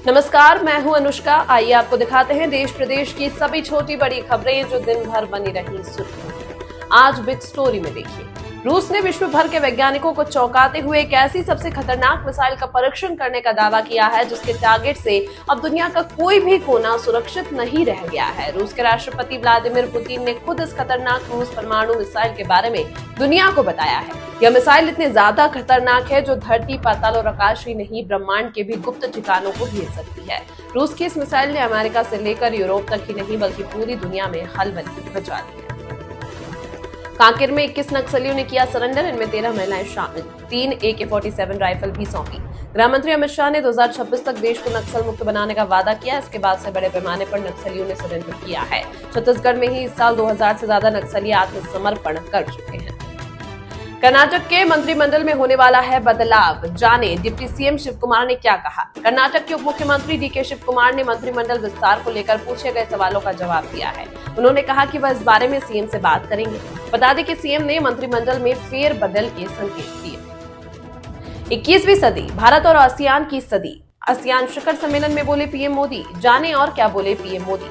नमस्कार, मैं हूं अनुष्का। आइए आपको दिखाते हैं देश प्रदेश की सभी छोटी बड़ी खबरें जो दिन भर बनी रही सुर्खियों। आज बिग स्टोरी में देखिए, रूस ने विश्व भर के वैज्ञानिकों को चौंकाते हुए एक ऐसी सबसे खतरनाक मिसाइल का परीक्षण करने का दावा किया है जिसके टारगेट से अब दुनिया का कोई भी कोना सुरक्षित नहीं रह गया है। रूस के राष्ट्रपति व्लादिमीर पुतिन ने खुद इस खतरनाक रूस परमाणु मिसाइल के बारे में दुनिया को बताया है। यह मिसाइल इतनी ज्यादा खतरनाक है जो धरती, पाताल और आकाश ही नहीं, ब्रह्मांड के भी गुप्त ठिकानों को भेज सकती है। रूस की इस मिसाइल ने अमेरिका से लेकर यूरोप तक ही नहीं बल्कि पूरी दुनिया में हलचल मचा दी है। कांकेर में 21 नक्सलियों ने किया सरेंडर, इनमें 13 महिलाएं शामिल। 3 AK-47 राइफल भी सौंपी। गृह मंत्री अमित शाह ने 2026 तक देश को नक्सल मुक्त बनाने का वादा किया। इसके बाद से बड़े पैमाने पर नक्सलियों ने सरेंडर किया है। छत्तीसगढ़ में ही इस साल 2000 से ज्यादा नक्सली आत्मसमर्पण कर चुके हैं। कर्नाटक के मंत्रिमंडल में होने वाला है बदलाव, जाने डिप्टी सीएम शिव कुमार ने क्या कहा। कर्नाटक के उप मुख्यमंत्री DK शिव कुमार ने मंत्रिमंडल विस्तार को लेकर पूछे गए सवालों का जवाब दिया है। उन्होंने कहा कि वह इस बारे में सीएम से बात करेंगे। बता दें कि सीएम ने मंत्रिमंडल में फेरबदल के संकेत दिए। 21वीं सदी भारत और आसियान की सदी, आसियान शिखर सम्मेलन में बोले पीएम मोदी। जाने और क्या बोले पीएम मोदी।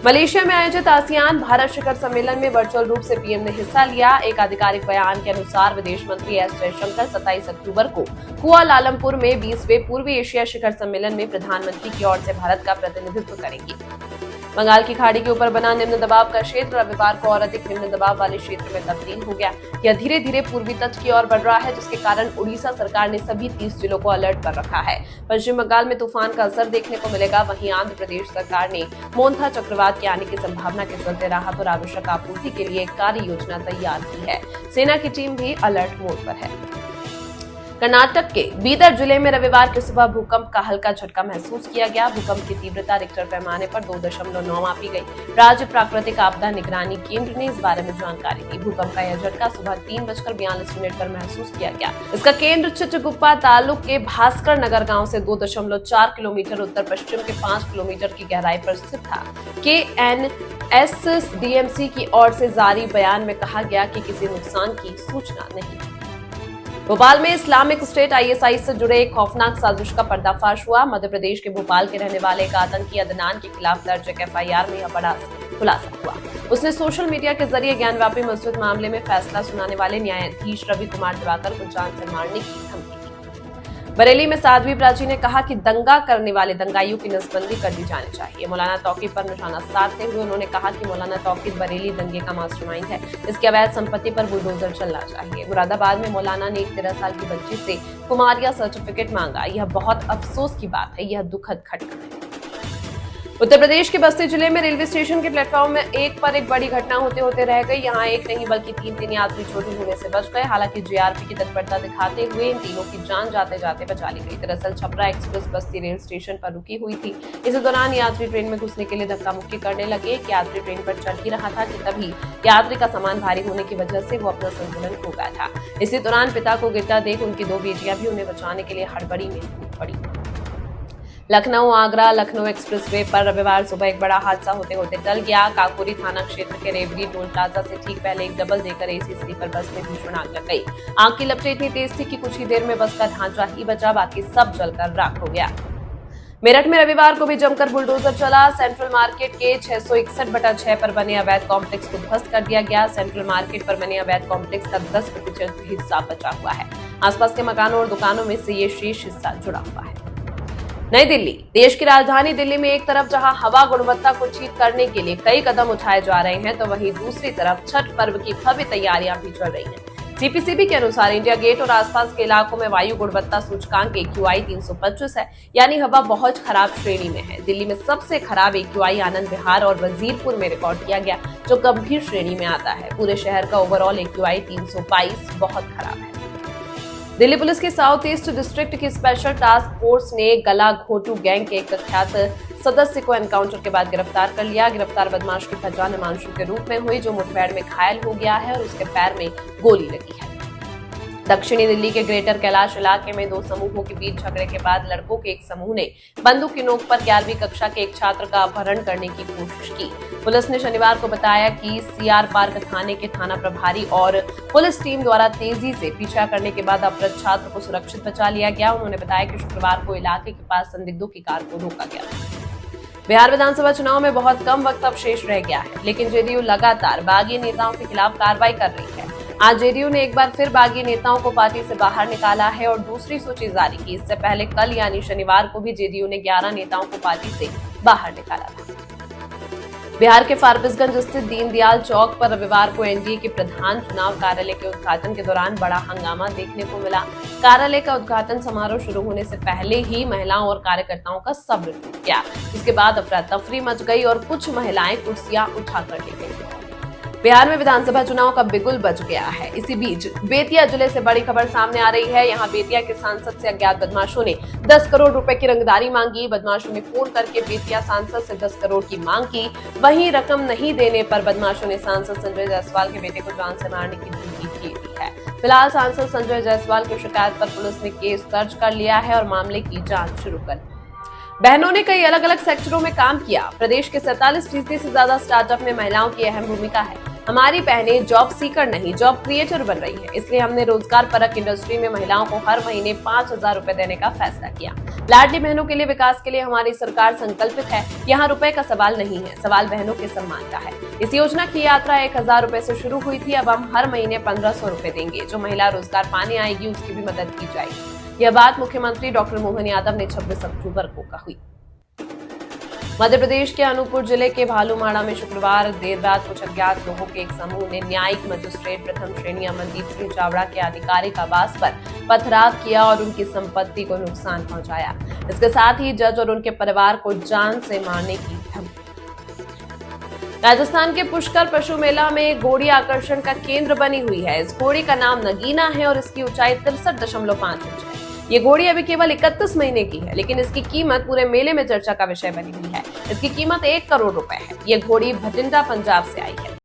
मलेशिया में आयोजित आसियान भारत शिखर सम्मेलन में वर्चुअल रूप से पीएम ने हिस्सा लिया। एक आधिकारिक बयान के अनुसार विदेश मंत्री एस जयशंकर 27 अक्टूबर को कुआलालंपुर में 20वें पूर्वी एशिया शिखर सम्मेलन में प्रधानमंत्री की ओर से भारत का प्रतिनिधित्व करेंगे। बंगाल की खाड़ी के ऊपर बना निम्न दबाव का क्षेत्र रविवार को और अधिक निम्न दबाव वाले क्षेत्र में तब्दील हो गया। यह धीरे धीरे पूर्वी तट की ओर बढ़ रहा है, जिसके कारण उड़ीसा सरकार ने सभी 30 जिलों को अलर्ट पर रखा है। पश्चिम बंगाल में तूफान का असर देखने को मिलेगा। वहीं आंध्र प्रदेश सरकार ने मोन्था चक्रवात के आने की संभावना के चलते राहत और आवश्यक आपूर्ति के लिए एक कार्य योजना तैयार की है। सेना की टीम भी अलर्ट मोड पर है। कर्नाटक के बीदर जिले में रविवार की सुबह भूकंप का हल्का झटका महसूस किया गया। भूकंप की तीव्रता रिक्टर पैमाने पर 2.9 मापी गई। राज्य प्राकृतिक आपदा निगरानी केंद्र ने इस बारे में जानकारी दी। भूकंप का यह झटका सुबह 3:42 पर महसूस किया गया। इसका केंद्र चित्रगुप्पा तालुक के भास्कर नगर गांव से 2.4 किलोमीटर उत्तर पश्चिम के 5 किलोमीटर की गहराई पर स्थित था। KNSDMC की ओर से जारी बयान में कहा गया कि किसी नुकसान की सूचना नहीं। भोपाल में इस्लामिक स्टेट ISI से जुड़े एक खौफनाक साजिश का पर्दाफाश हुआ। मध्य प्रदेश के भोपाल के रहने वाले एक आतंकी अदनान के खिलाफ दर्ज एक FIR में यह बड़ा खुलासा हुआ। उसने सोशल मीडिया के जरिए ज्ञानव्यापी मस्जिद मामले में फैसला सुनाने वाले न्यायाधीश रवि कुमार दिवाकर को जान से मारने की धमकी दी। बरेली में साध्वी प्राची ने कहा कि दंगा करने वाले दंगाइयों की नसबंदी कर दी जानी चाहिए। मौलाना तौकीब पर निशाना साधते हुए उन्होंने कहा कि मौलाना तौकीब बरेली दंगे का मास्टरमाइंड है। इसकी अवैध संपत्ति पर बुलडोजर चलना चाहिए। मुरादाबाद में मौलाना ने एक 13 साल की बच्ची से कुमारिया सर्टिफिकेट मांगा। यह बहुत अफसोस की बात है। यह दुखद घटना है। उत्तर प्रदेश के बस्ती जिले में रेलवे स्टेशन के प्लेटफॉर्म में एक पर एक बड़ी घटना होते होते रह गई। यहाँ एक नहीं बल्कि 3 यात्री चोटिल होने से बच गए। हालांकि JRP की तत्परता दिखाते हुए इन तीनों की जान जाते जाते बचा ली गई। दरअसल छपरा एक्सप्रेस बस्ती रेल स्टेशन पर रुकी हुई थी। इसी दौरान यात्री ट्रेन में घुसने के लिए धक्का मुक्की करने लगे। एक यात्री ट्रेन पर चढ़ ही रहा था कि तभी यात्री का सामान भारी होने की वजह से वो अपना संतुलन खो गया था। इसी दौरान पिता को गिरता देख उनकी 2 बेटियां भी उन्हें बचाने के लिए हड़बड़ी में कूद पड़ी। लखनऊ आगरा लखनऊ एक्सप्रेसवे पर रविवार सुबह एक बड़ा हादसा होते होते टल गया। काकोरी थाना क्षेत्र के रेवड़ी टोल प्लाजा से ठीक पहले एक double decker AC sleeper bus में भीषण आग लग गई। आग की लपटें इतनी तेज थी कि कुछ ही देर में बस का ढांचा ही बचा, बाकी सब जलकर राख हो गया। मेरठ में रविवार को भी जमकर बुलडोजर चला। सेंट्रल मार्केट के 661/6 पर बने अवैध कॉम्प्लेक्स को ध्वस्त कर दिया गया। सेंट्रल मार्केट पर बने अवैध कॉम्प्लेक्स का 10% हिस्सा बचा हुआ है। आसपास के मकानों और दुकानों में से ये शेष हिस्सा जुड़ा हुआ है। नई दिल्ली, देश की राजधानी दिल्ली में एक तरफ जहां हवा गुणवत्ता को ठीक करने के लिए कई कदम उठाए जा रहे हैं, तो वहीं दूसरी तरफ छठ पर्व की भव्य तैयारियां भी चल रही हैं। CPCB के अनुसार इंडिया गेट और आसपास के इलाकों में वायु गुणवत्ता सूचकांक AQI 325 है, यानी हवा बहुत खराब श्रेणी में है। दिल्ली में सबसे खराब AQI आनंद विहार और वजीरपुर में रिकॉर्ड किया गया, जो गंभीर श्रेणी में आता है। पूरे शहर का ओवरऑल AQI 322 बहुत खराब है। दिल्ली पुलिस की साउथ ईस्ट डिस्ट्रिक्ट की स्पेशल टास्क फोर्स ने गला घोटू गैंग के एक कुख्यात सदस्य को एनकाउंटर के बाद गिरफ्तार कर लिया। गिरफ्तार बदमाश की पहचान हिमांशु के रूप में हुई, जो मुठभेड़ में घायल हो गया है और उसके पैर में गोली लगी है। दक्षिणी दिल्ली के ग्रेटर कैलाश इलाके में दो समूहों के बीच झगड़े के बाद लड़कों के एक समूह ने बंदूक की नोक पर 11वीं कक्षा के एक छात्र का अपहरण करने की कोशिश की। पुलिस ने शनिवार को बताया कि सीआर पार्क थाने के थाना प्रभारी और पुलिस टीम द्वारा तेजी से पीछा करने के बाद अपहृत छात्र को सुरक्षित बचा लिया गया। उन्होंने बताया कि शुक्रवार को इलाके के पास संदिग्धों की कार को रोका गया। बिहार विधानसभा चुनाव में बहुत कम वक्त अब शेष रह गया है, लेकिन जेडीयू लगातार बागी नेताओं के खिलाफ कार्रवाई कर रही है। आज जेडीयू ने एक बार फिर बागी नेताओं को पार्टी से बाहर निकाला है और दूसरी सूची जारी की। इससे पहले कल यानी शनिवार को भी जेडीयू ने 11 नेताओं को पार्टी से बाहर निकाला था। बिहार के फारबिसगंज स्थित दीनदयाल चौक पर रविवार को एनडीए के प्रधान चुनाव कार्यालय के उद्घाटन के दौरान बड़ा हंगामा देखने को मिला। कार्यालय का उद्घाटन समारोह शुरू होने से पहले ही महिलाओं और कार्यकर्ताओं का सब्र टूट गया। इसके बाद अफरा तफरी मच गई और कुछ महिलाएं कुर्सियां उठाकर ले गईं। बिहार में विधानसभा चुनाव का बिगुल बज गया है। इसी बीच बेतिया जिले से बड़ी खबर सामने आ रही है। यहाँ बेतिया के सांसद से अज्ञात बदमाशों ने 10 करोड़ रुपए की रंगदारी मांगी। बदमाशों ने फोन करके बेतिया सांसद से 10 करोड़ की मांग की। वहीं रकम नहीं देने पर बदमाशों ने सांसद संजय जायसवाल के बेटे को जान से मारने की धमकी दे दी है। फिलहाल सांसद संजय जायसवाल की शिकायत पर पुलिस ने केस दर्ज कर लिया है और मामले की जाँच शुरू कर दी। बहनों ने कई अलग अलग सेक्टरों में काम किया। प्रदेश के 47% से ज्यादा स्टार्टअप में महिलाओं की अहम भूमिका है। हमारी बहनें जॉब सीकर नहीं, जॉब क्रिएटर बन रही है। इसलिए हमने रोजगार परक इंडस्ट्री में महिलाओं को हर महीने 5,000 रुपए देने का फैसला किया। लाडली बहनों के लिए विकास के लिए हमारी सरकार संकल्पित है। यहाँ रुपए का सवाल नहीं है, सवाल बहनों के सम्मान का है। इस योजना की यात्रा 1,000 रुपए से शुरू हुई थी। अब हम हर महीने 1,500 रुपए देंगे। जो महिला रोजगार पाने आएगी उसकी भी मदद की जाएगी। यह बात मुख्यमंत्री डॉक्टर मोहन यादव ने 26 अक्टूबर को कही। मध्य प्रदेश के अनूपपुर जिले के भालूमाड़ा में शुक्रवार देर रात कुछ अज्ञात लोगों के एक समूह ने न्यायिक मजिस्ट्रेट प्रथम श्रेणी अमनदीप सिंह चावड़ा के आधिकारिक आवास पर पथराव किया और उनकी संपत्ति को नुकसान पहुंचाया। इसके साथ ही जज और उनके परिवार को जान से मारने की धमकी। राजस्थान के पुष्कर पशु मेला में घोड़ी आकर्षण का केंद्र बनी हुई है। इस घोड़ी का नाम नगीना है और इसकी ऊंचाई 63.5 इंच है। ये घोड़ी अभी केवल 31 महीने की है, लेकिन इसकी कीमत पूरे मेले में चर्चा का विषय बनी हुई है। इसकी कीमत 1 करोड़ रुपए है। ये घोड़ी भटिंडा पंजाब से आई है।